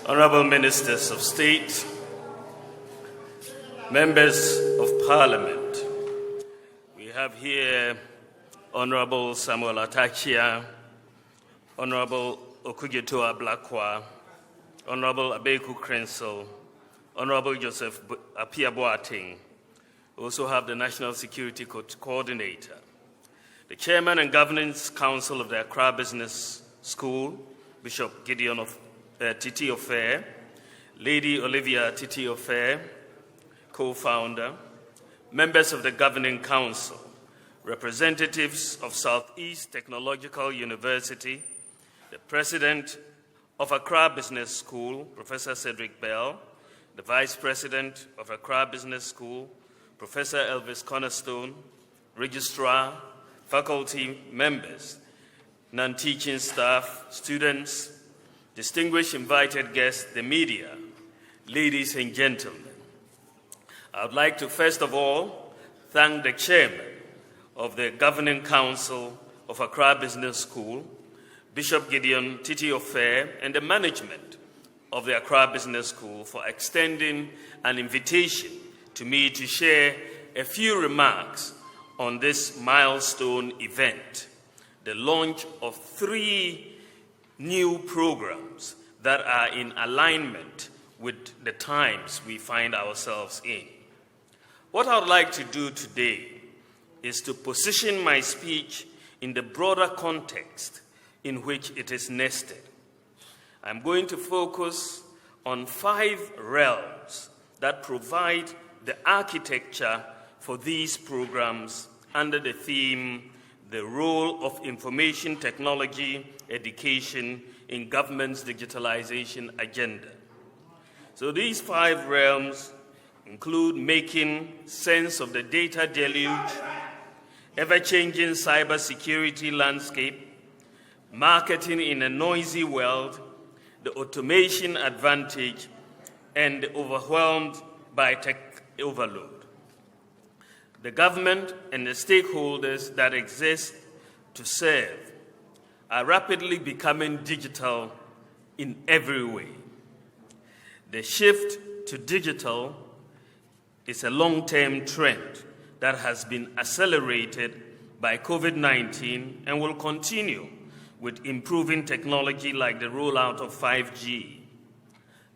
Honorable Ministers of State, Members of Parliament, we have here Honorable Samuel Atachia, Honorable Okudzeto Ablakwa, Honorable Abeku Krensel, Honorable Joseph Apia Boateng. We also have the National Security Coordinator, the Chairman and Governance Council of the Accra Business School, Bishop Gideon Titi Ofair, Lady Olivia Titi Ofair, co-founder, members of the Governing Council, representatives of Southeast Technological University, the President of Accra Business School, Professor Cedric Bell, the Vice President of Accra Business School, Professor Elvis Cornerstone, Registrar, faculty members, non-teaching staff, students, distinguished invited guests, the media, ladies and gentlemen. I would like to first of all thank the Chairman of the Governing Council of Accra Business School, Bishop Gideon Titi Ofair, and the management of the Accra Business School for extending an invitation to me to share a few remarks on this milestone event, the launch of 3 new programs that are in alignment with the times we find ourselves in. What I would like to do today is to position my speech in the broader context in which it is nested. I'm going to focus on 5 realms that provide the architecture for these programs under the theme, the role of information technology education in government's digitalization agenda. So these 5 realms include making sense of the data deluge, ever-changing cybersecurity landscape, marketing in a noisy world, the automation advantage, and overwhelmed by tech overload. The government and the stakeholders that exist to serve are rapidly becoming digital in every way. The shift to digital is a long-term trend that has been accelerated by COVID-19 and will continue with improving technology like the rollout of 5G.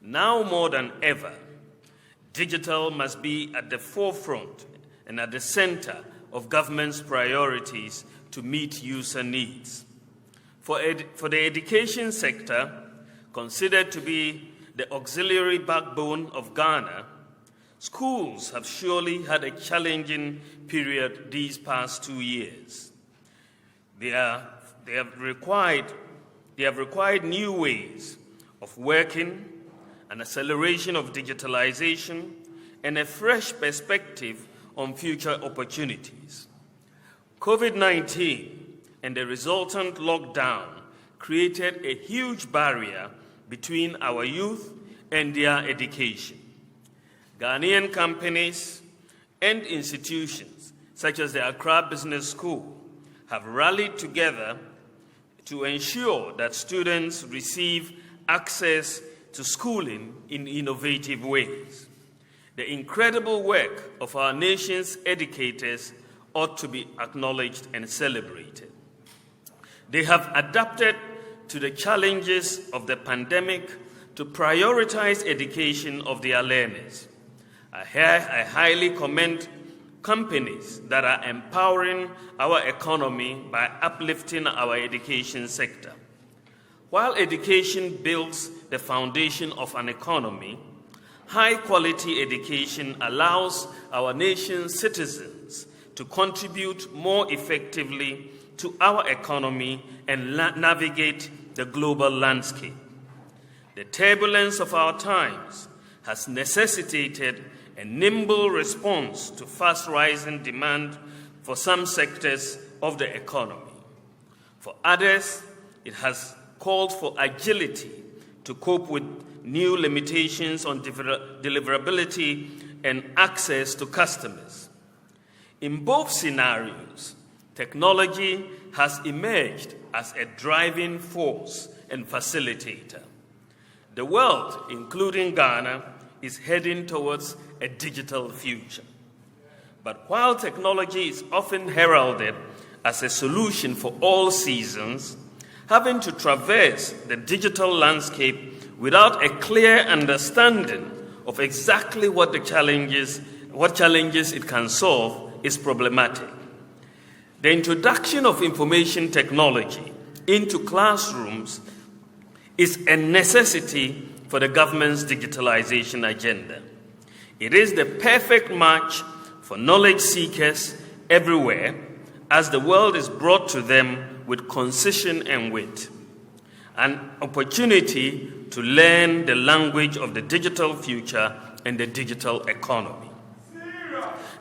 Now more than ever, digital must be at the forefront and at the center of government's priorities to meet user needs. For the education sector, considered to be the auxiliary backbone of Ghana, schools have surely had a challenging period these past 2 years. They have required new ways of working, an acceleration of digitalization, and a fresh perspective on future opportunities. COVID-19 and the resultant lockdown created a huge barrier between our youth and their education. Ghanaian companies and institutions, such as the Accra Business School, have rallied together to ensure that students receive access to schooling in innovative ways. The incredible work of our nation's educators ought to be acknowledged and celebrated. They have adapted to the challenges of the pandemic to prioritize education of their learners. I highly commend companies that are empowering our economy by uplifting our education sector. While education builds the foundation of an economy, high-quality education allows our nation's citizens to contribute more effectively to our economy and navigate the global landscape. The turbulence of our times has necessitated a nimble response to fast-rising demand for some sectors of the economy. For others, it has called for agility to cope with new limitations on deliverability and access to customers. In both scenarios, technology has emerged as a driving force and facilitator. The world, including Ghana, is heading towards a digital future. But while technology is often heralded as a solution for all seasons, having to traverse the digital landscape without a clear understanding of exactly what challenges it can solve is problematic. The introduction of information technology into classrooms is a necessity for the government's digitalization agenda. It is the perfect match for knowledge seekers everywhere, as the world is brought to them with concision and wit. An opportunity to learn the language of the digital future and the digital economy.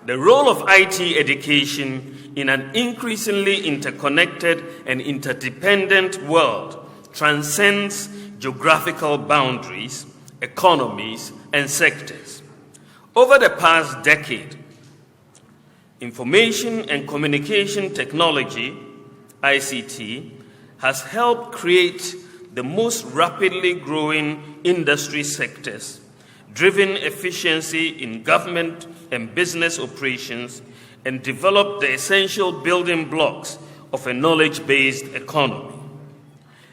The role of IT education in an increasingly interconnected and interdependent world transcends geographical boundaries, economies, and sectors. Over the past decade, information and communication technology, ICT, has helped create the most rapidly growing industry sectors, driven efficiency in government and business operations, and developed the essential building blocks of a knowledge-based economy.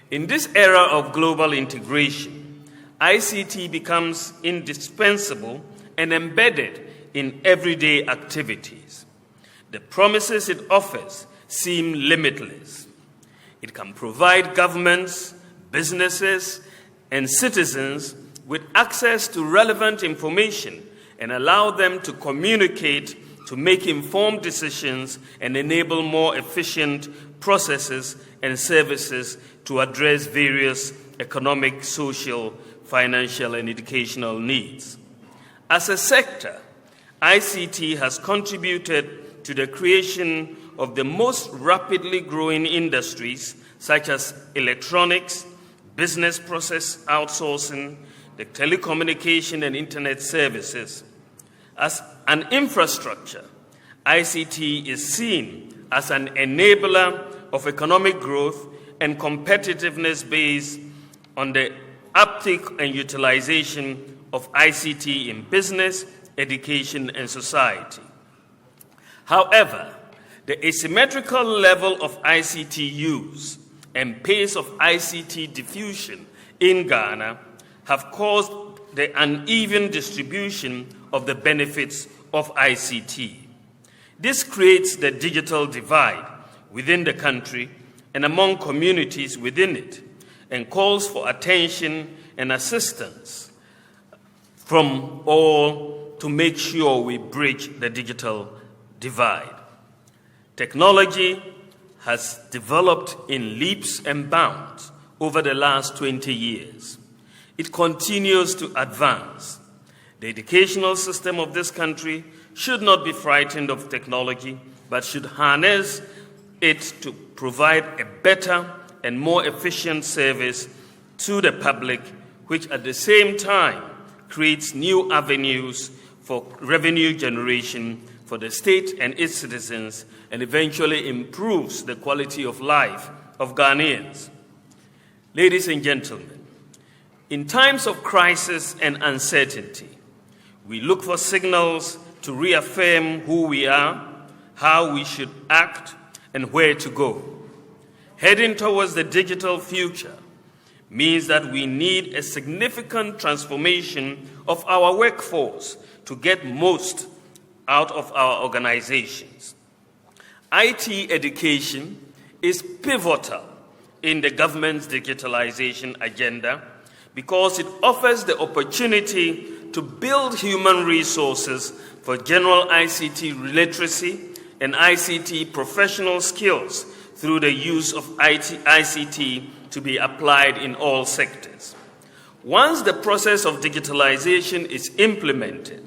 In this era of global integration, ICT becomes indispensable and embedded in everyday activities. The promises it offers seem limitless. It can provide governments, businesses, and citizens with access to relevant information and allow them to communicate, to make informed decisions, and enable more efficient processes and services to address various economic, social, financial, and educational needs. As a sector, ICT has contributed to the creation of the most rapidly growing industries such as electronics, business process outsourcing, the telecommunication and internet services. As an infrastructure, ICT is seen as an enabler of economic growth and competitiveness based on the uptake and utilization of ICT in business, education, and society. However, the asymmetrical level of ICT use and pace of ICT diffusion in Ghana have caused the uneven distribution of the benefits of ICT. This creates the digital divide within the country and among communities within it, and calls for attention and assistance from all to make sure we bridge the digital divide. Technology has developed in leaps and bounds over the last 20 years. It continues to advance. The educational system of this country should not be frightened of technology, but should harness it to provide a better and more efficient service to the public, which at the same time creates new avenues for revenue generation for the state and its citizens, and eventually improves the quality of life of Ghanaians. Ladies and gentlemen, in times of crisis and uncertainty, we look for signals to reaffirm who we are, how we should act, and where to go. Heading towards the digital future means that we need a significant transformation of our workforce to get most out of our organizations. IT education is pivotal in the government's digitalization agenda because it offers the opportunity to build human resources for general ICT literacy and ICT professional skills through the use of ICT to be applied in all sectors. Once the process of digitalization is implemented,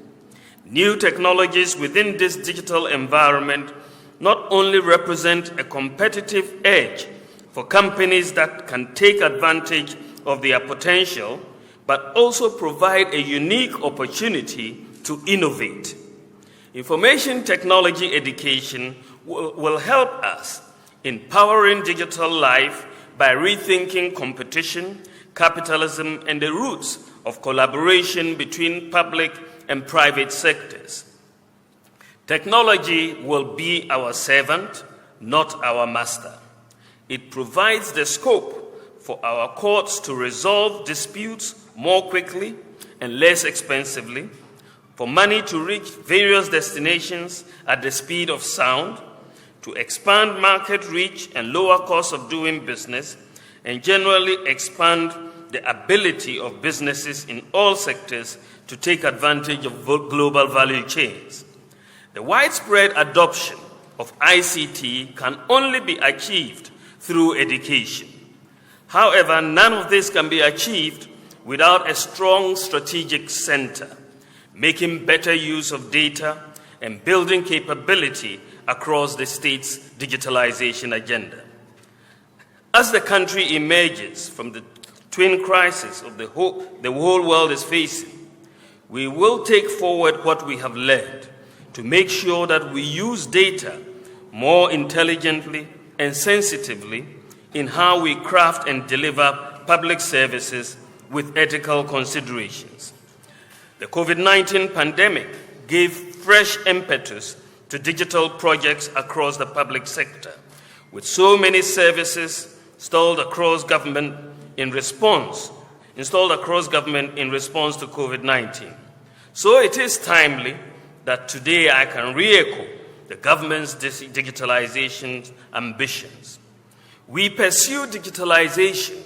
new technologies within this digital environment not only represent a competitive edge for companies that can take advantage of their potential, but also provide a unique opportunity to innovate. Information technology education will help us in powering digital life by rethinking competition, capitalism and the roots of collaboration between public and private sectors. Technology will be our servant, not our master. It provides the scope for our courts to resolve disputes more quickly and less expensively, for money to reach various destinations at the speed of sound, to expand market reach and lower costs of doing business, and generally expand the ability of businesses in all sectors to take advantage of global value chains. The widespread adoption of ICT can only be achieved through education. However, none of this can be achieved without a strong strategic center, making better use of data and building capability across the state's digitalization agenda. As the country emerges from the twin crises of the whole world is facing, we will take forward what we have learned to make sure that we use data more intelligently and sensitively in how we craft and deliver public services with ethical considerations. The COVID-19 pandemic gave fresh impetus to digital projects across the public sector, with so many services installed across government in response to COVID-19. So it is timely that today I can re-echo the government's digitalization ambitions. We pursue digitalization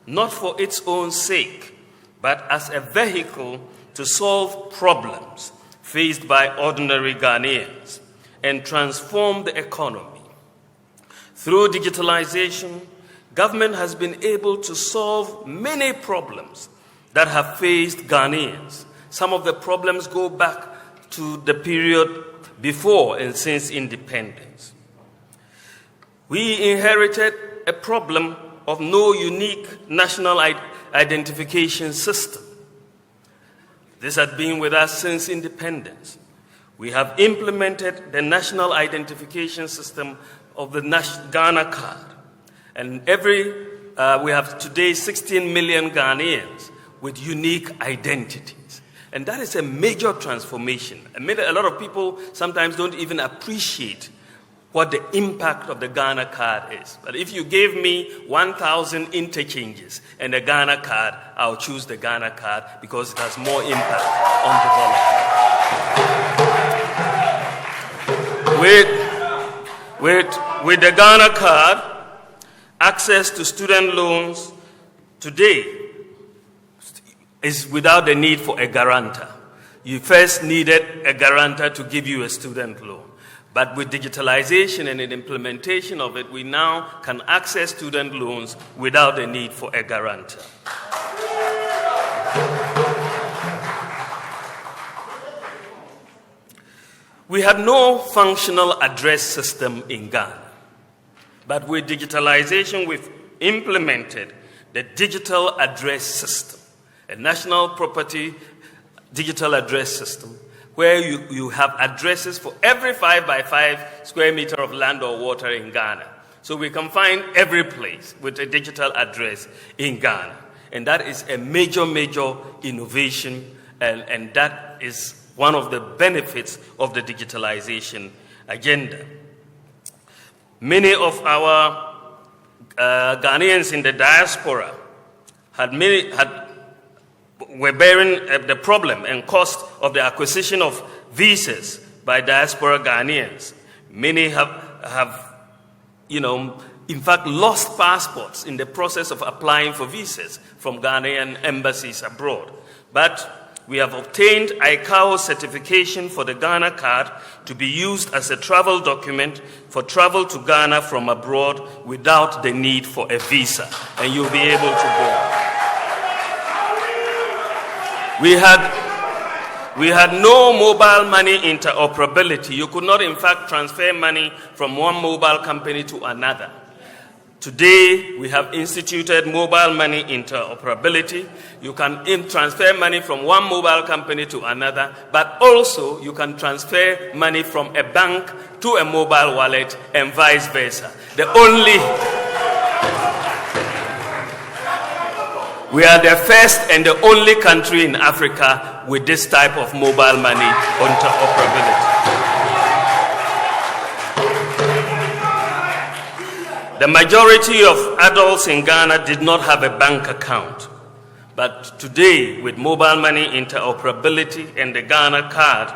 not for its own sake, but as a vehicle to solve problems faced by ordinary Ghanaians and transform the economy. Through digitalization, government has been able to solve many problems that have faced Ghanaians. Some of the problems go back to the period before and since independence. We inherited a problem of no unique national identification system. This had been with us since independence. We have implemented the national identification system of the Ghana card. And we have today 16 million Ghanaians with unique identities. And that is a major transformation. A lot of people sometimes don't even appreciate what the impact of the Ghana card is. But if you gave me 1,000 interchanges and a Ghana card, I'll choose the Ghana card because it has more impact on development. With the Ghana card, access to student loans today is without the need for a guarantor. You first needed a guarantor to give you a student loan. But with digitalization and the implementation of it, we now can access student loans without the need for a guarantor. We had no functional address system in Ghana. But with digitalization, we've implemented the digital address system, a national property digital address system, where you have addresses for every 5 by 5 square meter of land or water in Ghana. So we can find every place with a digital address in Ghana. And that is a major, major innovation, and that is one of the benefits of the digitalization agenda. Many of our Ghanaians in the diaspora were bearing the problem and cost of the acquisition of visas by diaspora Ghanaians. Many have in fact lost passports in the process of applying for visas from Ghanaian embassies abroad. But we have obtained ICAO certification for the Ghana card to be used as a travel document for travel to Ghana from abroad without the need for a visa, and you'll be able to go. We had no mobile money interoperability. You could not, in fact, transfer money from one mobile company to another. Today, we have instituted mobile money interoperability. You can transfer money from one mobile company to another, but also you can transfer money from a bank to a mobile wallet and vice versa. We are the first and the only country in Africa with this type of mobile money interoperability. The majority of adults in Ghana did not have a bank account. But today, with mobile money interoperability and the Ghana card,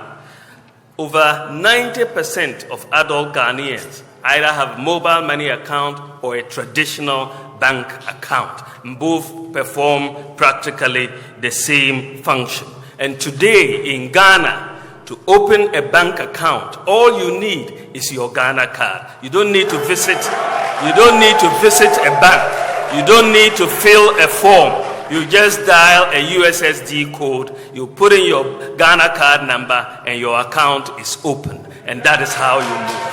over 90% of adult Ghanaians either have a mobile money account or a traditional bank account. Both perform practically the same function. And today in Ghana, to open a bank account, all you need is your Ghana card. You don't need to visit a bank. You don't need to fill a form. You just dial a USSD code, you put in your Ghana card number, and your account is open. And that is how you move.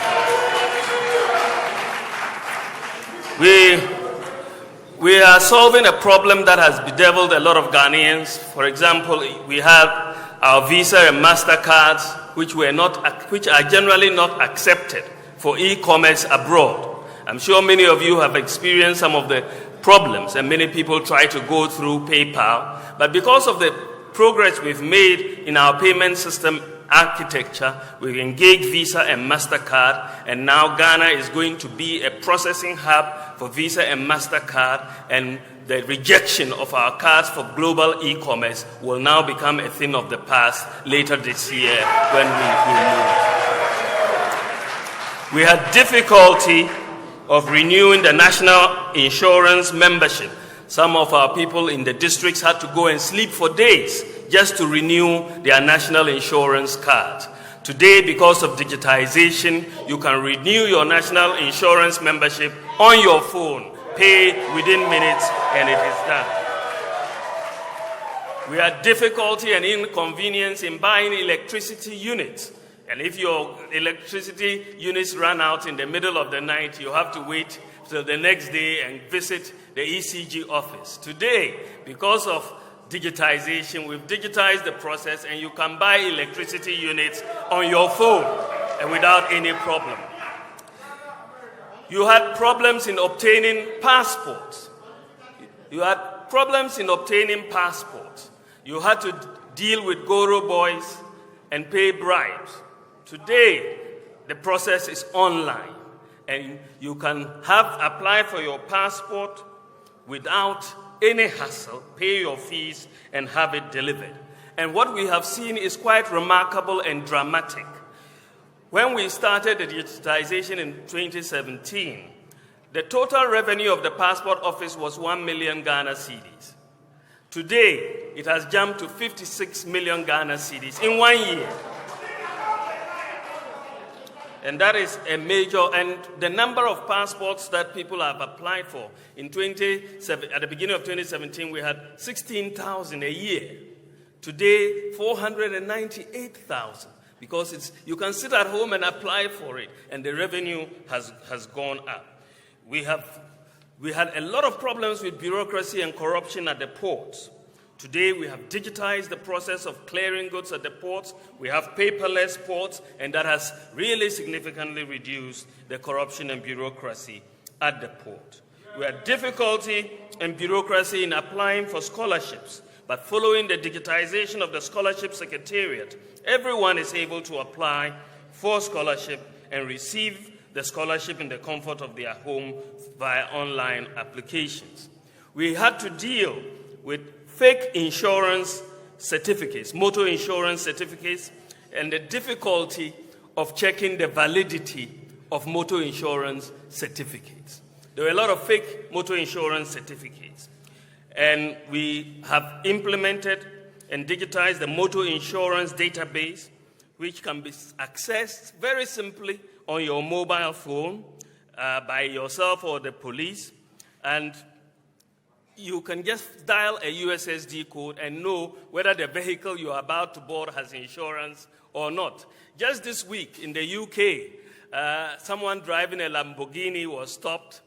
We are solving a problem that has bedeviled a lot of Ghanaians. For example, we have our Visa and MasterCards, which are generally not accepted for e-commerce abroad. I'm sure many of you have experienced some of the problems, and many people try to go through PayPal. But because of the progress we've made in our payment system architecture, we've engaged Visa and MasterCard, and now Ghana is going to be a processing hub for Visa and MasterCard, and the rejection of our cards for global e-commerce will now become a thing of the past later this year when we move. We had difficulty of renewing the national insurance membership. Some of our people in the districts had to go and sleep for days just to renew their national insurance card. Today, because of digitization, you can renew your national insurance membership on your phone, pay within minutes, and it is done. We had difficulty and inconvenience in buying electricity units. And if your electricity units run out in the middle of the night, you have to wait till the next day and visit the ECG office. Today, because of digitization, we've digitized the process, and you can buy electricity units on your phone and without any problem. You had problems in obtaining passports. You had to deal with Goro boys and pay bribes. Today, the process is online, and you can apply for your passport without any hassle, pay your fees, and have it delivered. And what we have seen is quite remarkable and dramatic. When we started the digitization in 2017, the total revenue of the passport office was 1 million Ghana cedis. Today, it has jumped to 56 million Ghana cedis in 1 year. And that is a major, and the number of passports that people have applied for at the beginning of 2017, we had 16,000 a year. Today, 498,000, because you can sit at home and apply for it, and the revenue has gone up. We had a lot of problems with bureaucracy and corruption at the ports. Today, we have digitized the process of clearing goods at the ports. We have paperless ports, and that has really significantly reduced the corruption and bureaucracy at the port. We had difficulty and bureaucracy in applying for scholarships, but following the digitization of the scholarship secretariat, everyone is able to apply for scholarship and receive the scholarship in the comfort of their home via online applications. We had to deal with fake insurance certificates, motor insurance certificates, and the difficulty of checking the validity of motor insurance certificates. There were a lot of fake motor insurance certificates. And we have implemented and digitized the motor insurance database, which can be accessed very simply on your mobile phone by yourself or the police. And you can just dial a USSD code and know whether the vehicle you are about to board has insurance or not. Just this week in the UK, someone driving a Lamborghini was stopped,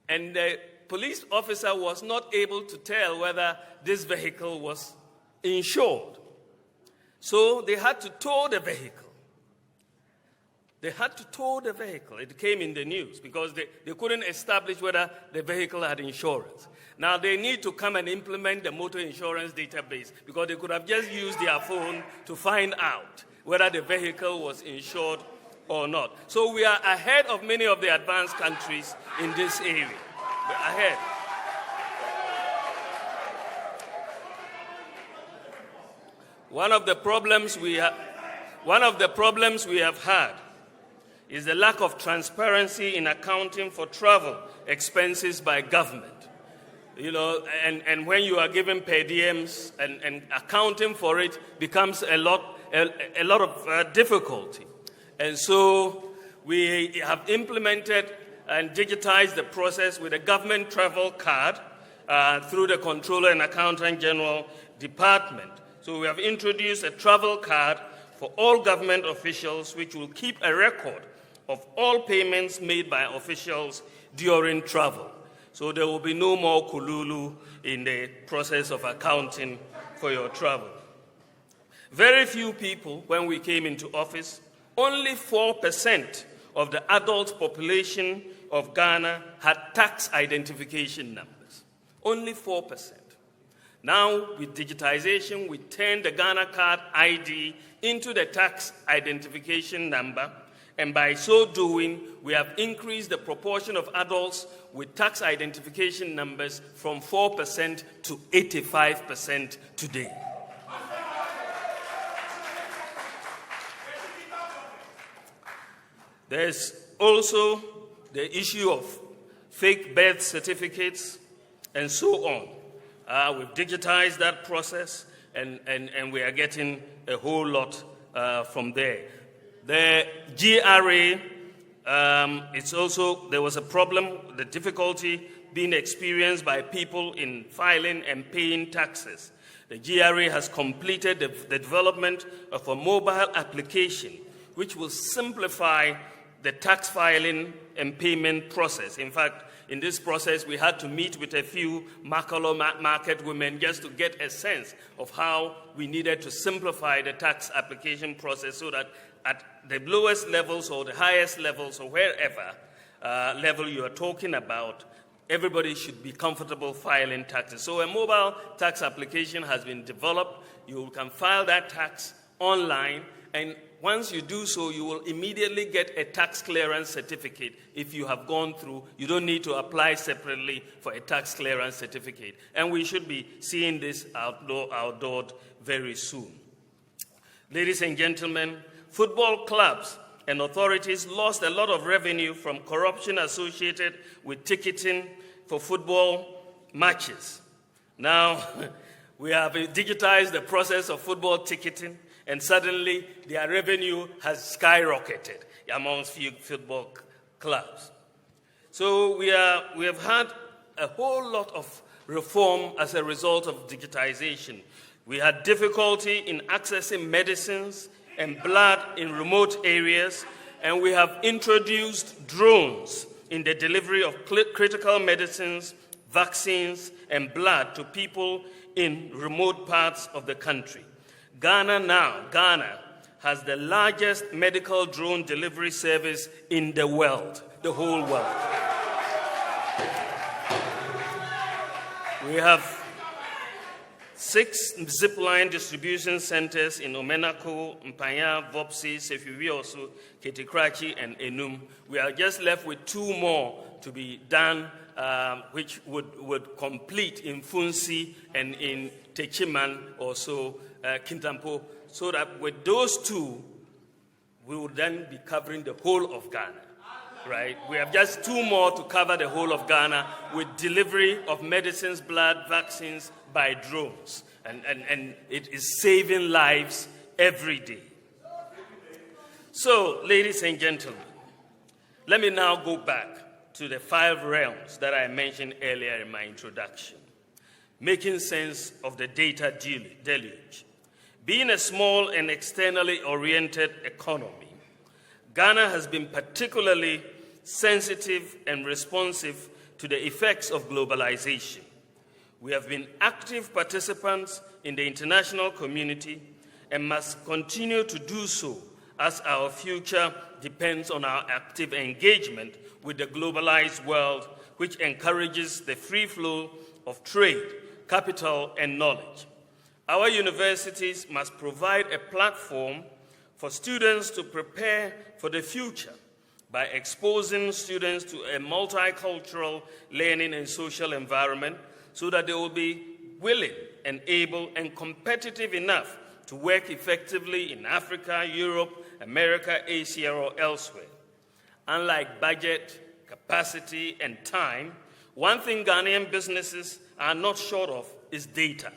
and the police officer was not able to tell whether this vehicle was insured. So they had to tow the vehicle. they had to tow the vehicle. It came in the news because they couldn't establish whether the vehicle had insurance. Now they need to come and implement the motor insurance database because they could have just used their phone to find out whether the vehicle was insured or not. So we are ahead of many of the advanced countries in this area. We're ahead. One of the problems we have had is the lack of transparency in accounting for travel expenses by government. You know, and when you are given per diems and accounting for it becomes a lot of difficulty. And so we have implemented and digitized the process with a government travel card through the Controller and Accountant General Department. So we have introduced a travel card for all government officials, which will keep a record of all payments made by officials during travel. So there will be no more kululu in the process of accounting for your travel. Very few people, when we came into office, only 4% of the adult population of Ghana had tax identification numbers. Only 4%. Now, with digitization, we turned the Ghana Card ID into the tax identification number, and by so doing, we have increased the proportion of adults with tax identification numbers from 4% to 85% today. There's also the issue of fake birth certificates and so on. We've digitized that process, and we are getting a whole lot from there. The GRA, there was a problem, the difficulty being experienced by people in filing and paying taxes. The GRA has completed the development of a mobile application which will simplify the tax filing and payment process. In fact, in this process, we had to meet with a few Makolo market women just to get a sense of how we needed to simplify the tax application process so that at the lowest levels or the highest levels or wherever level you are talking about, everybody should be comfortable filing taxes. So a mobile tax application has been developed. You can file that tax online, and once you do so, you will immediately get a tax clearance certificate if you have gone through. You don't need to apply separately for a tax clearance certificate. And we should be seeing this outlawed very soon. Ladies and gentlemen, football clubs and authorities lost a lot of revenue from corruption associated with ticketing for football matches. Now, we have digitized the process of football ticketing, and suddenly their revenue has skyrocketed amongst football clubs. So we have had a whole lot of reform as a result of digitization. We had difficulty in accessing medicines and blood in remote areas, and we have introduced drones in the delivery of critical medicines, vaccines, and blood to people in remote parts of the country. Ghana has the largest medical drone delivery service in the world, the whole world. We have 6 zipline distribution centers in Omenako, Mpanya, Vopsi, Sefibioso, Ketikrachi, and Enum. We are just left with 2 more to be done, which would complete in Funsi and in Techiman, also Kintampo, so that with those 2, we would then be covering the whole of Ghana. Right? We have just 2 more to cover the whole of Ghana with delivery of medicines, blood, vaccines by drones. And it is saving lives every day. So, ladies and gentlemen, let me now go back to the 5 realms that I mentioned earlier in my introduction. Making sense of the data deluge. Being a small and externally oriented economy, Ghana has been particularly sensitive and responsive to the effects of globalization. We have been active participants in the international community and must continue to do so as our future depends on our active engagement with the globalized world, which encourages the free flow of trade, capital, and knowledge. Our universities must provide a platform for students to prepare for the future by exposing students to a multicultural learning and social environment so that they will be willing and able and competitive enough to work effectively in Africa, Europe, America, Asia, or elsewhere. Unlike budget, capacity, and time, one thing Ghanaian businesses are not short of is data.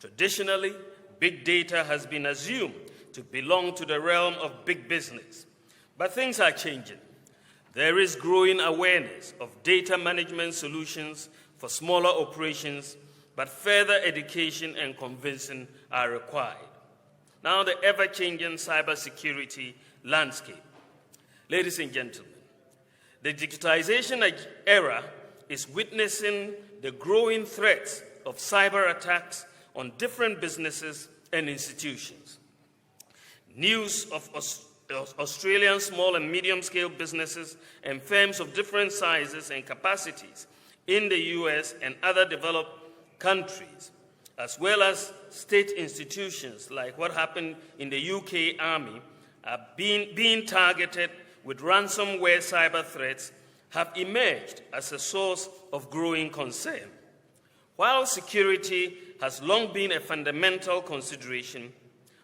Traditionally, big data has been assumed to belong to the realm of big business. But things are changing. There is growing awareness of data management solutions for smaller operations, but further education and convincing are required. Now, the ever-changing cybersecurity landscape. Ladies and gentlemen, the digitization era is witnessing the growing threats of cyber attacks on different businesses and institutions. News of Australian small and medium-scale businesses and firms of different sizes and capacities in the US and other developed countries, as well as state institutions like what happened in the UK Army, are being targeted with ransomware cyber threats, have emerged as a source of growing concern. While security has long been a fundamental consideration,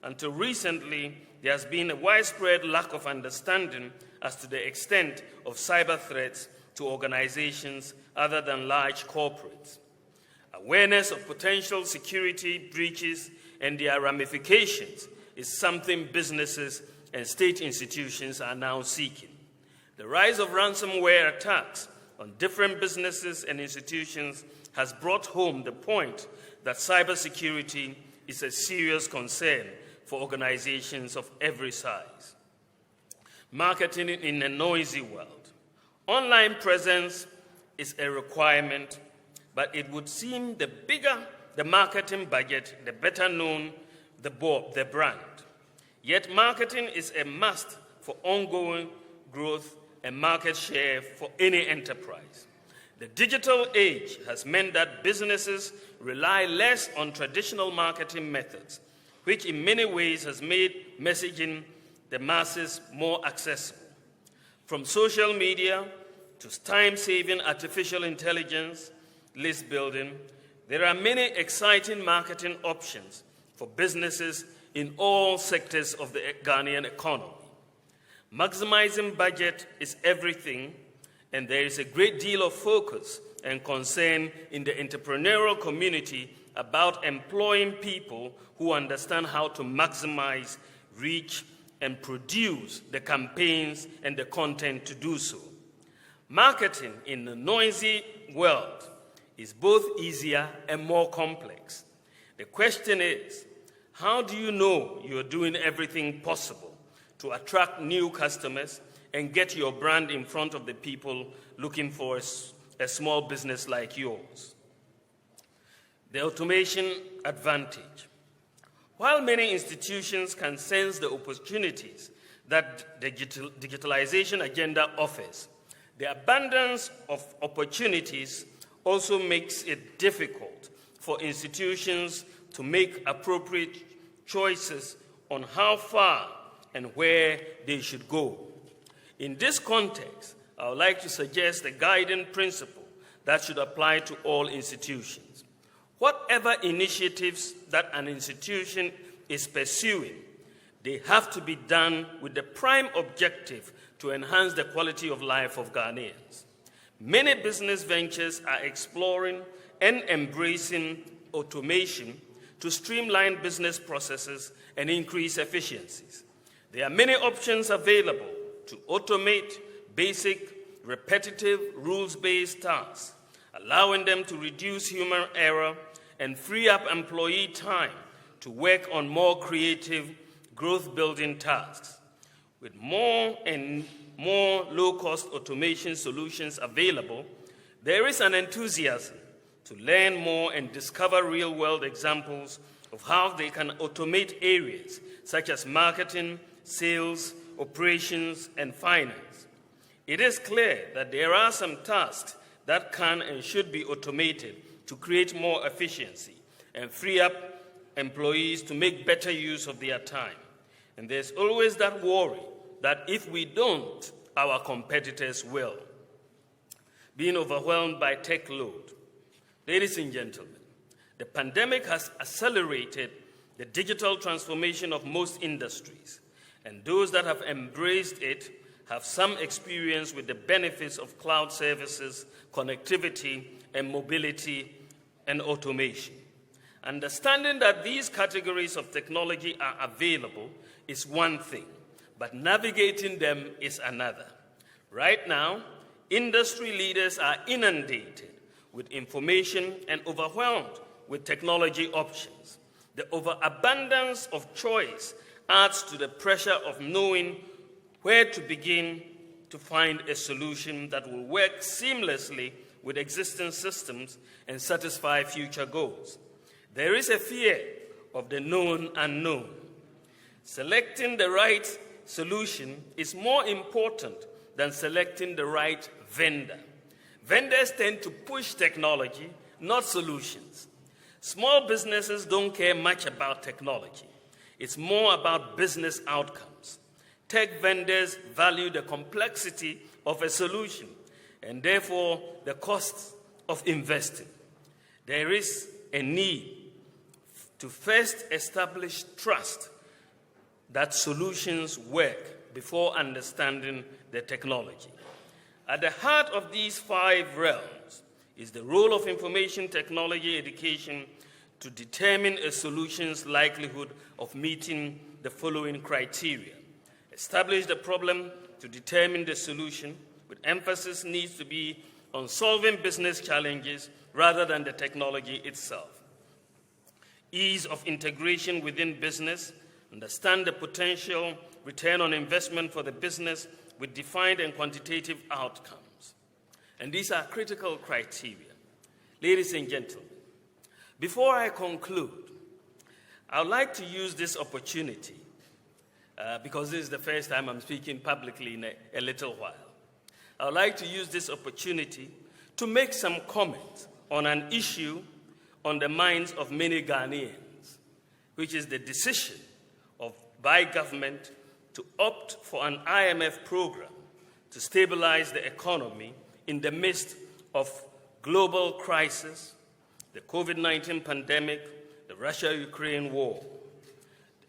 until recently there has been a widespread lack of understanding as to the extent of cyber threats to organizations other than large corporates. Awareness of potential security breaches and their ramifications is something businesses and state institutions are now seeking. The rise of ransomware attacks on different businesses and institutions has brought home the point that cybersecurity is a serious concern for organizations of every size. Marketing in a noisy world. Online presence is a requirement, but it would seem the bigger the marketing budget, the better known the brand. Yet marketing is a must for ongoing growth and market share for any enterprise. The digital age has meant that businesses rely less on traditional marketing methods, which in many ways has made messaging the masses more accessible. From social media to time-saving artificial intelligence, list building, there are many exciting marketing options for businesses in all sectors of the Ghanaian economy. Maximizing budget is everything, and there is a great deal of focus and concern in the entrepreneurial community about employing people who understand how to maximize reach and produce the campaigns and the content to do so. Marketing in a noisy world is both easier and more complex. The question is, how do you know you're doing everything possible to attract new customers and get your brand in front of the people looking for a small business like yours? The automation advantage. While many institutions can sense the opportunities that the digitalization agenda offers, the abundance of opportunities also makes it difficult for institutions to make appropriate choices on how far and where they should go. In this context, I would like to suggest a guiding principle that should apply to all institutions. Whatever initiatives that an institution is pursuing, they have to be done with the prime objective to enhance the quality of life of Ghanaians. Many business ventures are exploring and embracing automation to streamline business processes and increase efficiencies. There are many options available to automate basic, repetitive, rules-based tasks, allowing them to reduce human error and free up employee time to work on more creative, growth-building tasks. With more and more low-cost automation solutions available, there is an enthusiasm to learn more and discover real-world examples of how they can automate areas such as marketing, sales, operations, and finance. It is clear that there are some tasks that can and should be automated to create more efficiency and free up employees to make better use of their time. And there's always that worry that if we don't, our competitors will. Being overwhelmed by tech load. Ladies and gentlemen, the pandemic has accelerated the digital transformation of most industries, and those that have embraced it have some experience with the benefits of cloud services, connectivity, and mobility and automation. Understanding that these categories of technology are available is one thing, but navigating them is another. Right now, industry leaders are inundated with information and overwhelmed with technology options. The overabundance of choice adds to the pressure of knowing where to begin to find a solution that will work seamlessly with existing systems and satisfy future goals. There is a fear of the known unknown. Selecting the right solution is more important than selecting the right vendor. Vendors tend to push technology, not solutions. Small businesses don't care much about technology. It's more about business outcomes. Tech vendors value the complexity of a solution and therefore the costs of investing. There is a need to first establish trust that solutions work before understanding the technology. At the heart of these 5 realms is the role of information technology education to determine a solution's likelihood of meeting the following criteria. Establish the problem to determine the solution, with emphasis needs to be on solving business challenges rather than the technology itself. Ease of integration within business, understand the potential return on investment for the business with defined and quantitative outcomes. And these are critical criteria. Ladies and gentlemen, before I conclude, I would like to use this opportunity, because this is the first time I'm speaking publicly in a little while. I would like to use this opportunity to make some comments on an issue on the minds of many Ghanaians, which is the decision by government to opt for an IMF program to stabilize the economy in the midst of global crisis, the COVID-19 pandemic, the Russia-Ukraine war,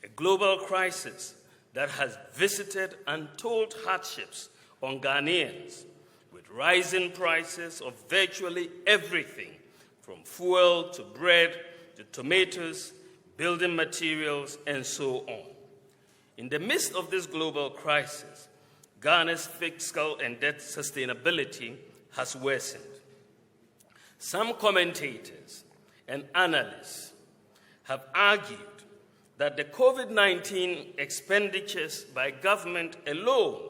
a global crisis that has visited untold hardships on Ghanaians, with rising prices of virtually everything, from fuel to bread to tomatoes, building materials, and so on. In the midst of this global crisis, Ghana's fiscal and debt sustainability has worsened. Some commentators and analysts have argued that the COVID-19 expenditures by government alone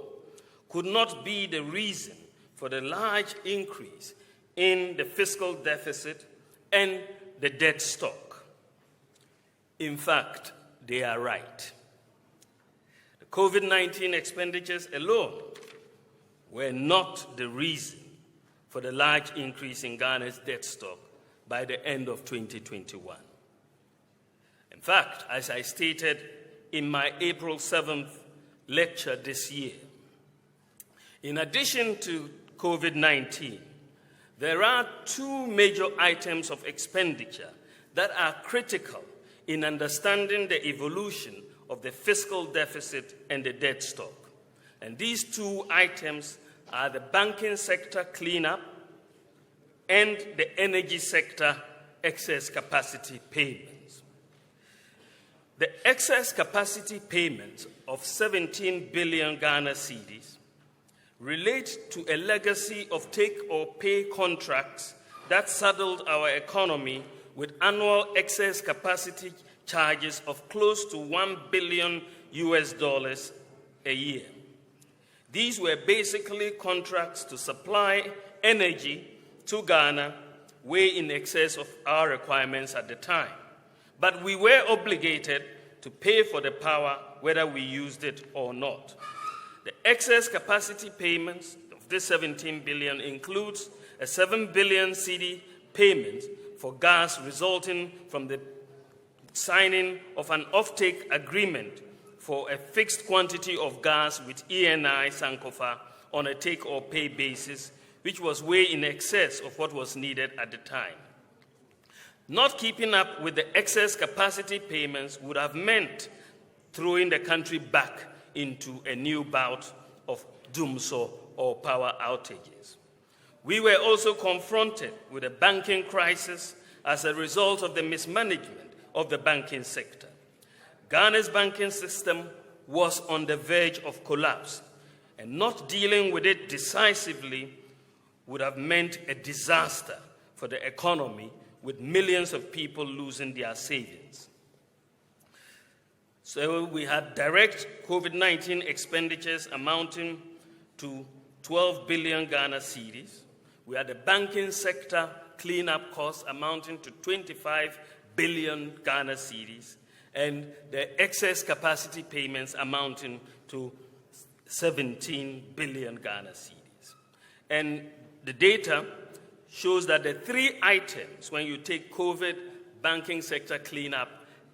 could not be the reason for the large increase in the fiscal deficit and the debt stock. In fact, they are right. The COVID-19 expenditures alone were not the reason for the large increase in Ghana's debt stock by the end of 2021. In fact, as I stated in my April 7th lecture this year, in addition to COVID-19, there are 2 major items of expenditure that are critical in understanding the evolution of the fiscal deficit and the debt stock. And these 2 items are the banking sector cleanup and the energy sector excess capacity payments. The excess capacity payments of 17 billion Ghana cedis relate to a legacy of take-or-pay contracts that saddled our economy with annual excess capacity charges of close to $1 billion a year. These were basically contracts to supply energy to Ghana way in excess of our requirements at the time. But we were obligated to pay for the power whether we used it or not. The excess capacity payments of this 17 billion includes a 7 billion cedi payment for gas resulting from the signing of an offtake agreement for a fixed quantity of gas with ENI Sankofa on a take-or-pay basis, which was way in excess of what was needed at the time. Not keeping up with the excess capacity payments would have meant throwing the country back into a new bout of doomsday or power outages. We were also confronted with a banking crisis as a result of the mismanagement of the banking sector. Ghana's banking system was on the verge of collapse, and not dealing with it decisively would have meant a disaster for the economy, with millions of people losing their savings. So we had direct COVID-19 expenditures amounting to 12 billion Ghana cedis. We had the banking sector cleanup costs amounting to 25 billion Ghana cedis, and the excess capacity payments amounting to 17 billion Ghana cedis. And the data shows that the three items, when you take COVID, banking sector cleanup,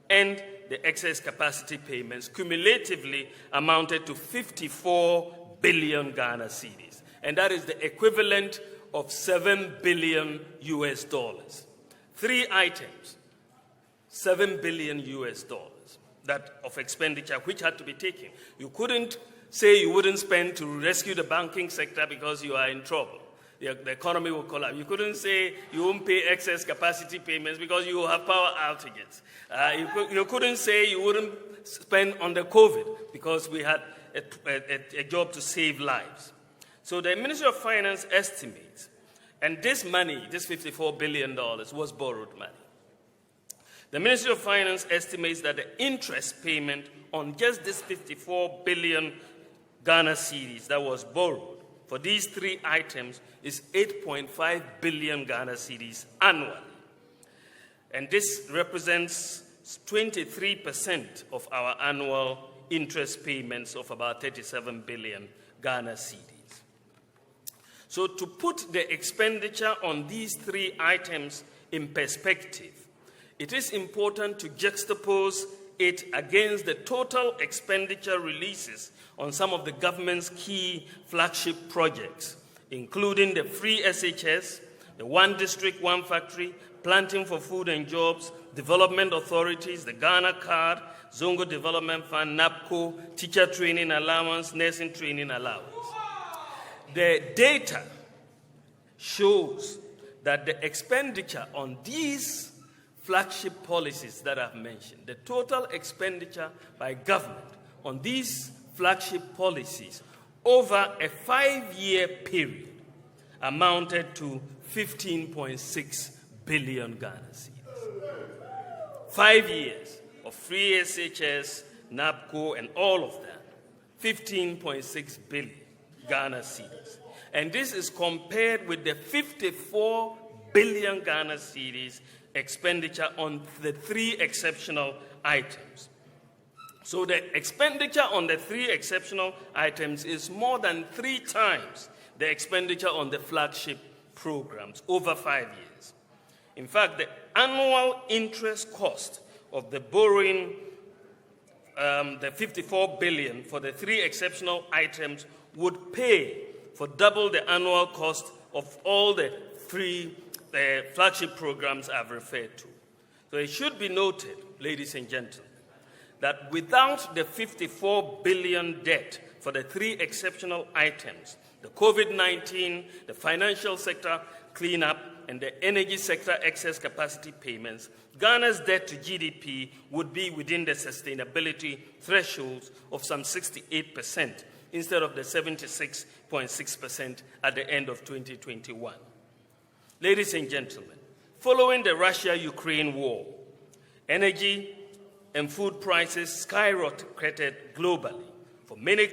and the excess capacity payments, cumulatively amounted to 54 billion Ghana cedis. And that is the equivalent of $7 billion US. Three items, $7 billion US that of expenditure which had to be taken. You couldn't say you wouldn't spend to rescue the banking sector because you are in trouble. The economy will collapse. You couldn't say you won't pay excess capacity payments because you will have power outages. You couldn't say you wouldn't spend on the COVID because we had a job to save lives. So the Ministry of Finance estimates, and this money, this $54 billion, was borrowed money. The Ministry of Finance estimates that the interest payment on just this 54 billion Ghana cedis that was borrowed for these three items is 8.5 billion Ghana cedis annually. And this represents 23% of our annual interest payments of about 37 billion Ghana cedis. So to put the expenditure on these three items in perspective, it is important to juxtapose it against the total expenditure releases on some of the government's key flagship projects, including the free SHS, the One District, One Factory, Planting for Food and Jobs, development authorities, the Ghana Card, Zongo Development Fund, NAPCO, teacher training allowance, nursing training allowance. The data shows that the expenditure on these flagship policies that I've mentioned, the total expenditure by government on these flagship policies over a 5-year period amounted to 15.6 billion Ghana cedis. 5 years of free SHS, NAPCO, and all of that, 15.6 billion Ghana cedis. And this is compared with the 54 billion Ghana cedis expenditure on the three exceptional items. So the expenditure on the three exceptional items is more than 3 times the expenditure on the flagship programs over 5 years. In fact, the annual interest cost of the borrowing, the 54 billion for the three exceptional items, would pay for double the annual cost of all the three flagship programs I've referred to. So it should be noted, ladies and gentlemen, that without the 54 billion debt for the three exceptional items, the COVID-19, the financial sector cleanup, and the energy sector excess capacity payments, Ghana's debt to GDP would be within the sustainability thresholds of some 68% instead of the 76.6% at the end of 2021. Ladies and gentlemen, following the Russia-Ukraine war, energy and food prices skyrocketed globally. For many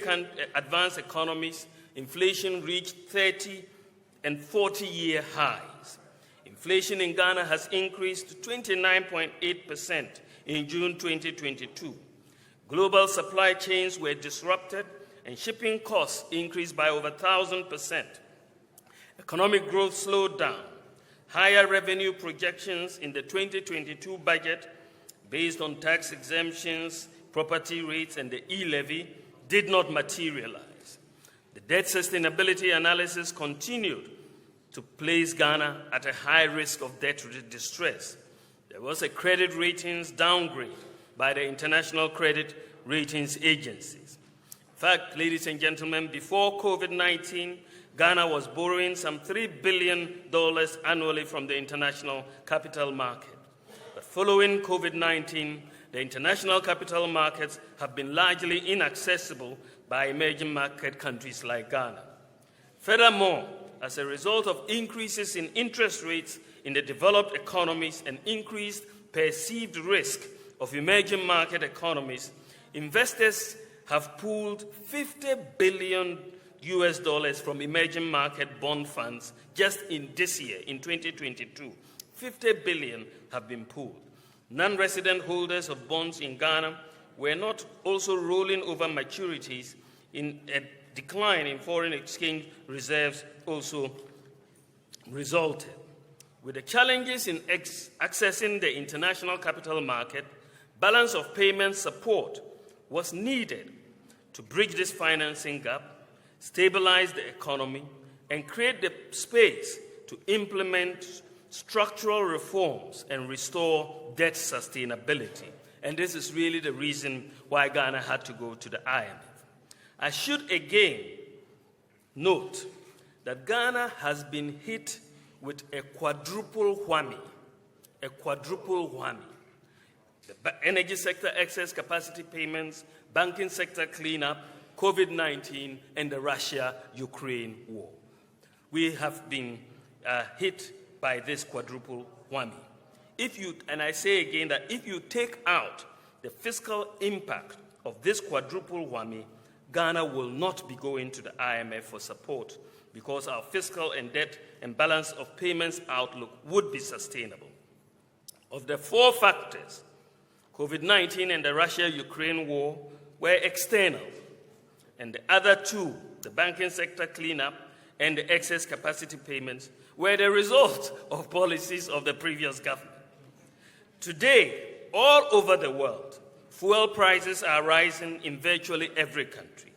advanced economies, inflation reached 30 and 40-year highs. Inflation in Ghana has increased to 29.8% in June 2022. Global supply chains were disrupted and shipping costs increased by over 1,000%. Economic growth slowed down. Higher revenue projections in the 2022 budget based on tax exemptions, property rates, and the e-levy did not materialize. The debt sustainability analysis continued to place Ghana at a high risk of debt distress. There was a credit ratings downgrade by the international credit ratings agencies. In fact, ladies and gentlemen, before COVID-19, Ghana was borrowing some $3 billion annually from the international capital market. But following COVID-19, the international capital markets have been largely inaccessible by emerging market countries like Ghana. Furthermore, as a result of increases in interest rates in the developed economies and increased perceived risk of emerging market economies, investors have pulled $50 billion from emerging market bond funds just in this year, in 2022. 50 billion have been pulled. Non-resident holders of bonds in Ghana were not also rolling over maturities. In a decline in foreign exchange reserves also resulted. With the challenges in accessing the international capital market, balance of payment support was needed to bridge this financing gap, stabilize the economy, and create the space to implement structural reforms and restore debt sustainability. And this is really the reason why Ghana had to go to the IMF. I should again note that Ghana has been hit with a quadruple whammy. A quadruple whammy. The energy sector excess capacity payments, banking sector cleanup, COVID-19, and the Russia-Ukraine war. We have been hit by this quadruple whammy. And I say again that if you take out the fiscal impact of this quadruple whammy, Ghana will not be going to the IMF for support because our fiscal and debt and balance of payments outlook would be sustainable. Of the four factors, COVID-19 and the Russia-Ukraine war were external, and the other two, the banking sector cleanup and the excess capacity payments, were the result of policies of the previous government. Today, all over the world, fuel prices are rising in virtually every country.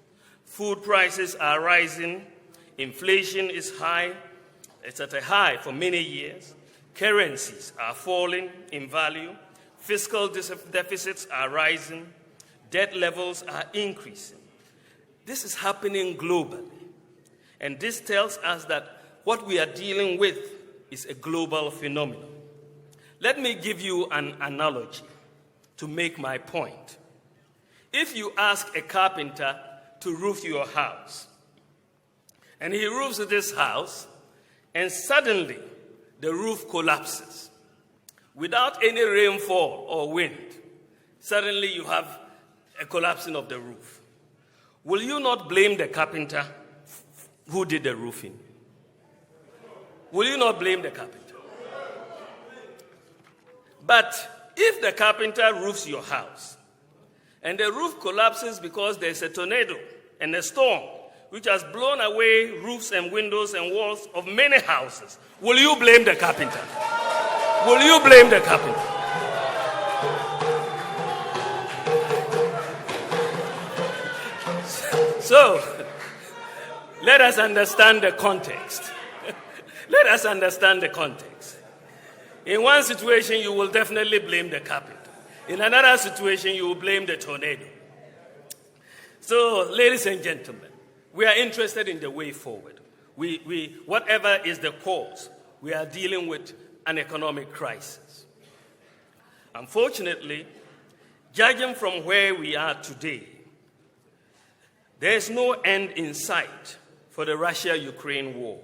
Food prices are rising. Inflation is high. It's at a high for many years. Currencies are falling in value. Fiscal deficits are rising. Debt levels are increasing. This is happening globally. And this tells us that what we are dealing with is a global phenomenon. Let me give you an analogy to make my point. If you ask a carpenter to roof your house, and he roofs this house, and suddenly the roof collapses, without any rainfall or wind, suddenly you have a collapsing of the roof. Will you not blame the carpenter who did the roofing? Will you not blame the carpenter? But if the carpenter roofs your house and the roof collapses because there's a tornado and a storm which has blown away roofs and windows and walls of many houses, will you blame the carpenter? Will you blame the carpenter? So, let us understand the context. Let us understand the context. In one situation, you will definitely blame the carpenter. In another situation, you will blame the tornado. So, ladies and gentlemen, we are interested in the way forward. Whatever is the cause, we are dealing with an economic crisis. Unfortunately, judging from where we are today, there is no end in sight for the Russia-Ukraine war.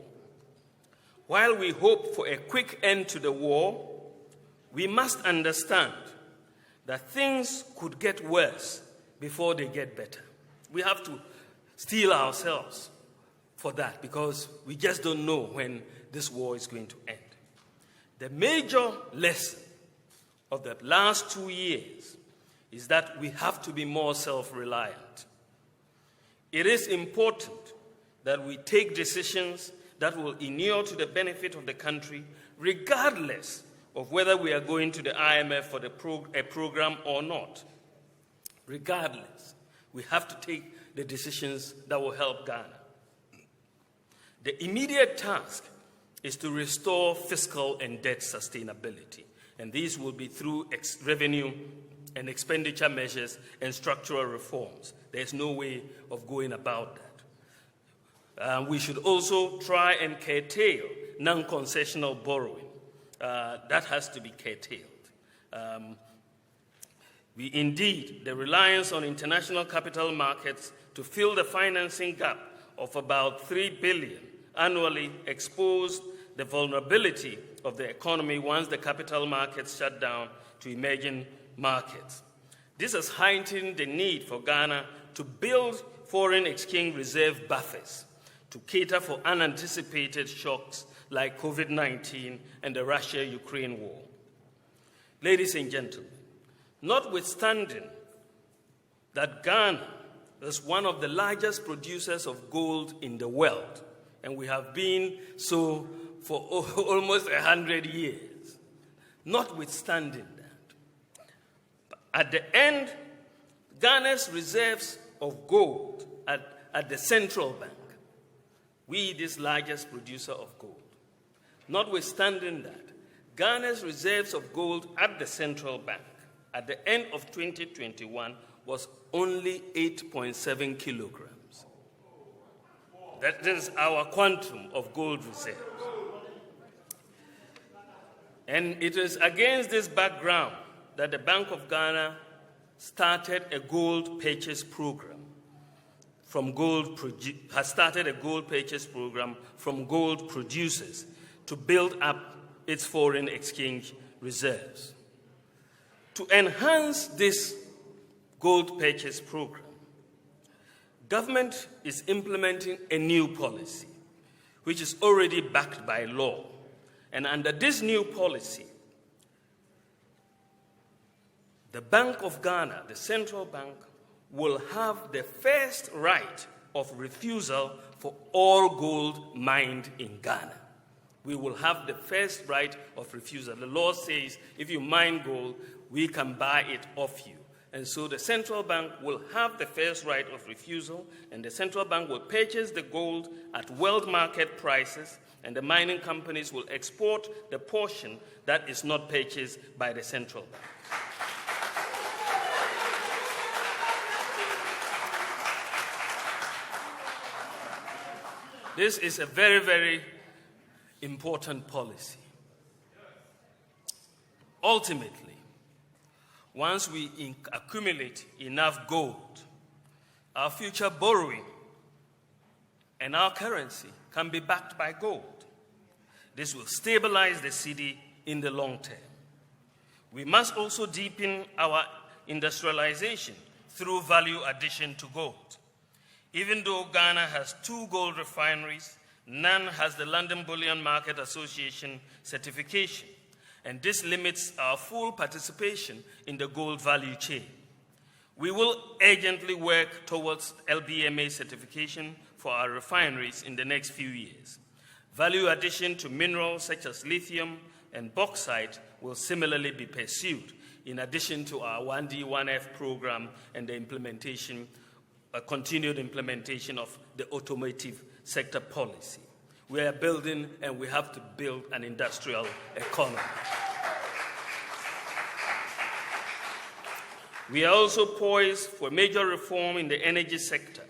While we hope for a quick end to the war, we must understand that things could get worse before they get better. We have to steel ourselves for that because we just don't know when this war is going to end. The major lesson of the last 2 years is that we have to be more self-reliant. It is important that we take decisions that will inure to the benefit of the country, regardless of whether we are going to the IMF for a program or not. Regardless, we have to take the decisions that will help Ghana. The immediate task is to restore fiscal and debt sustainability, and these will be through revenue and expenditure measures and structural reforms. There's no way of going about that. We should also try and curtail non-concessional borrowing. That has to be curtailed. The reliance on international capital markets to fill the financing gap of about $3 billion annually exposed the vulnerability of the economy once the capital markets shut down to emerging markets. This has heightened the need for Ghana to build foreign exchange reserve buffers to cater for unanticipated shocks like COVID-19 and the Russia-Ukraine war. Ladies and gentlemen, notwithstanding that Ghana is one of the largest producers of gold in the world, and we have been so for almost 100 years, notwithstanding that, at the end, Ghana's reserves of gold at the central bank, we, this largest producer of gold, notwithstanding that, Ghana's reserves of gold at the central bank at the end of 2021 was only 8.7 kilograms. That is our quantum of gold reserves. And it is against this background that the Bank of Ghana started a gold purchase program from gold producers to build up its foreign exchange reserves. To enhance this gold purchase program, government is implementing a new policy, which is already backed by law. And under this new policy, the Bank of Ghana, the central bank, will have the first right of refusal for all gold mined in Ghana. We will have the first right of refusal. The law says if you mine gold, we can buy it off you. And so the central bank will have the first right of refusal, and the central bank will purchase the gold at world market prices, and the mining companies will export the portion that is not purchased by the central bank. This is a very, very important policy. Ultimately, once we accumulate enough gold, our future borrowing and our currency can be backed by gold. This will stabilize the cedi in the long term. We must also deepen our industrialization through value addition to gold. Even though Ghana has 2 gold refineries, none has the London Bullion Market Association certification, and this limits our full participation in the gold value chain. We will urgently work towards LBMA certification for our refineries in the next few years. Value addition to minerals such as lithium and bauxite will similarly be pursued, in addition to our 1D, 1F program and the continued implementation of the automotive sector policy. We are building, and we have to build, an industrial economy. We are also poised for major reform in the energy sector.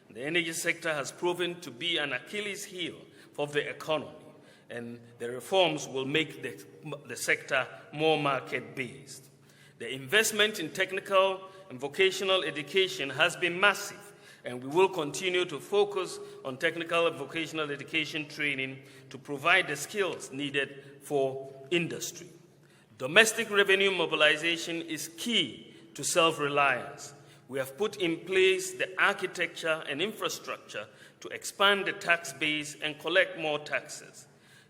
The energy sector has proven to be an Achilles heel of the economy, and the reforms will make the sector more market-based. The investment in technical and vocational education has been massive, and we will continue to focus on technical and vocational education training to provide the skills needed for industry. Domestic revenue mobilization is key to self-reliance. We have put in place the architecture and infrastructure to expand the tax base and collect more taxes.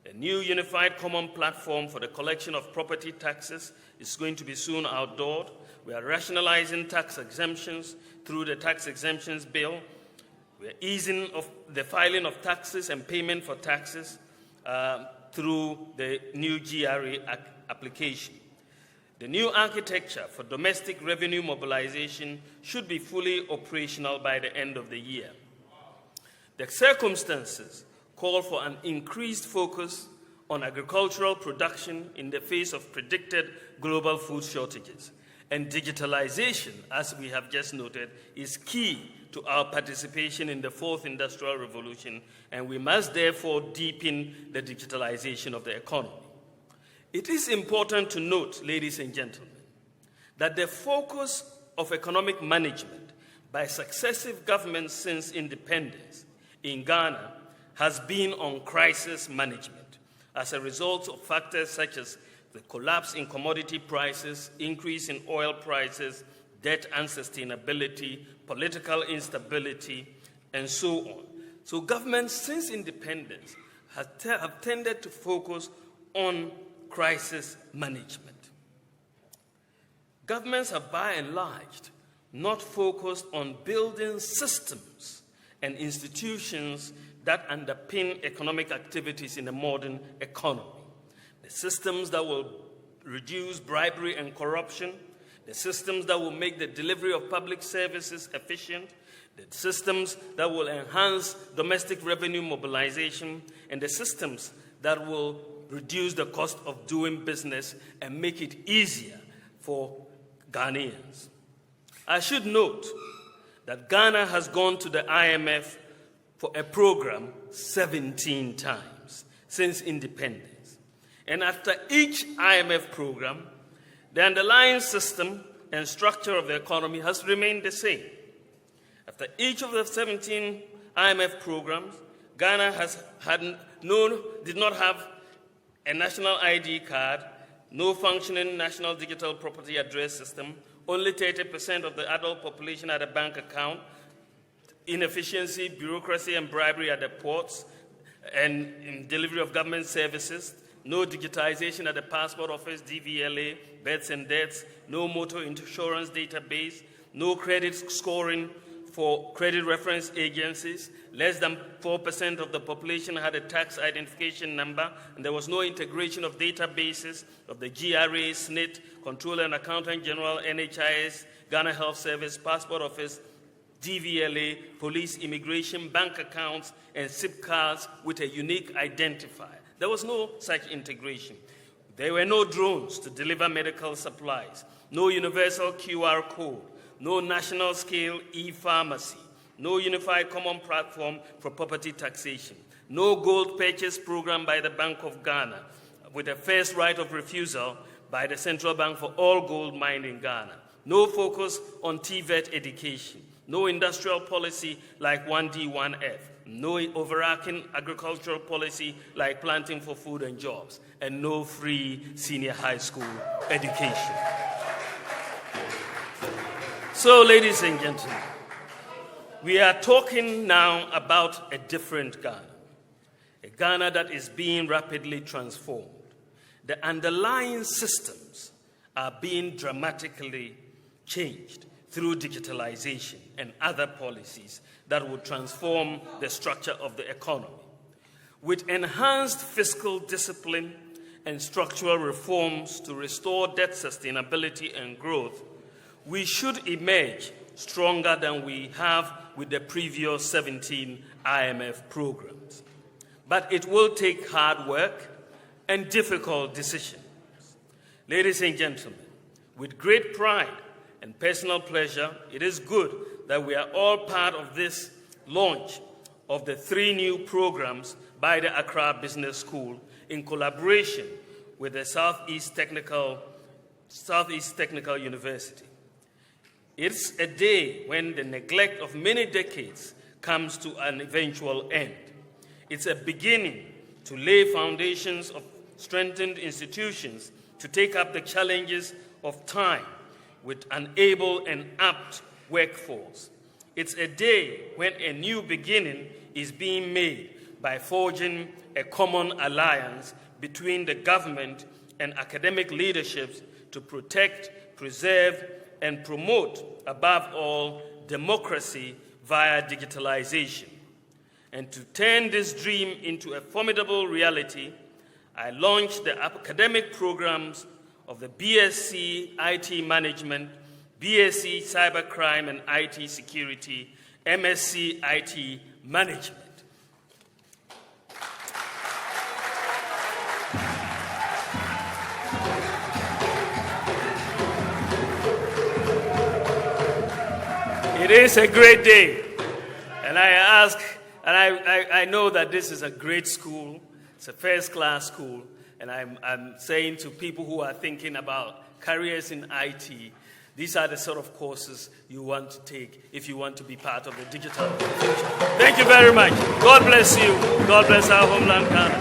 A new unified common platform for the collection of property taxes is going to be soon outdoored. We are rationalizing tax exemptions through the tax exemptions bill. We are easing of the filing of taxes and payment for taxes through the new GRA application. The new architecture for domestic revenue mobilization should be fully operational by the end of the year. The circumstances call for an increased focus on agricultural production in the face of predicted global food shortages. And digitalization, as we have just noted, is key to our participation in the fourth industrial revolution, and we must therefore deepen the digitalization of the economy. It is important to note, ladies and gentlemen, that the focus of economic management by successive governments since independence in Ghana has been on crisis management as a result of factors such as the collapse in commodity prices, increase in oil prices, debt unsustainability, political instability, and so on. So governments since independence have tended to focus on crisis management. Governments have by and large not focused on building systems and institutions that underpin economic activities in a modern economy. The systems that will reduce bribery and corruption, the systems that will make the delivery of public services efficient, the systems that will enhance domestic revenue mobilization, and the systems that will reduce the cost of doing business and make it easier for Ghanaians. I should note that Ghana has gone to the IMF for a program 17 times since independence. And after each IMF program, the underlying system and structure of the economy has remained the same. After each of the 17 IMF programs, Ghana did not have a national ID card, no functioning national digital property address system, only 30% of the adult population had a bank account, inefficiency, bureaucracy, and bribery at the ports and in delivery of government services, no digitization at the passport office, DVLA, births and deaths, no motor insurance database, no credit scoring for credit reference agencies, less than 4% of the population had a tax identification number, and there was no integration of databases of the GRA, SNIT, Controller and Accountant General, NHIS, Ghana Health Service, Passport Office, DVLA, police, immigration, bank accounts, and SIP cards with a unique identifier. There was no such integration. There were no drones to deliver medical supplies, no universal QR code, no national scale e-pharmacy, no unified common platform for property taxation, no gold purchase program by the Bank of Ghana with a first right of refusal by the central bank for all gold mined in Ghana, no focus on TVET education, no industrial policy like 1D, 1F, no overarching agricultural policy like planting for food and jobs, and no free senior high school education. So, ladies and gentlemen, we are talking now about a different Ghana, a Ghana that is being rapidly transformed. The underlying systems are being dramatically changed through digitalization and other policies that will transform the structure of the economy. With enhanced fiscal discipline and structural reforms to restore debt sustainability and growth, we should emerge stronger than we have with the previous 17 IMF programs. But it will take hard work and difficult decisions. Ladies and gentlemen, with great pride and personal pleasure, it is good that we are all part of this launch of the 3 new programs by the Accra Business School in collaboration with the Southeast Technical University. It's a day when the neglect of many decades comes to an eventual end. It's a beginning to lay foundations of strengthened institutions to take up the challenges of time with an able and apt workforce. It's a day when a new beginning is being made by forging a common alliance between the government and academic leaderships to protect, preserve, and promote, above all, democracy via digitalization. And to turn this dream into a formidable reality, I launched the academic programs of the BSc IT Management, BSc Cybercrime and IT Security, MSc IT Management. It is a great day, and I know that this is a great school. It's a first-class school, and I'm saying to people who are thinking about careers in IT, these are the sort of courses you want to take if you want to be part of the digital future. Thank you very much. God bless you. God bless our homeland, Ghana.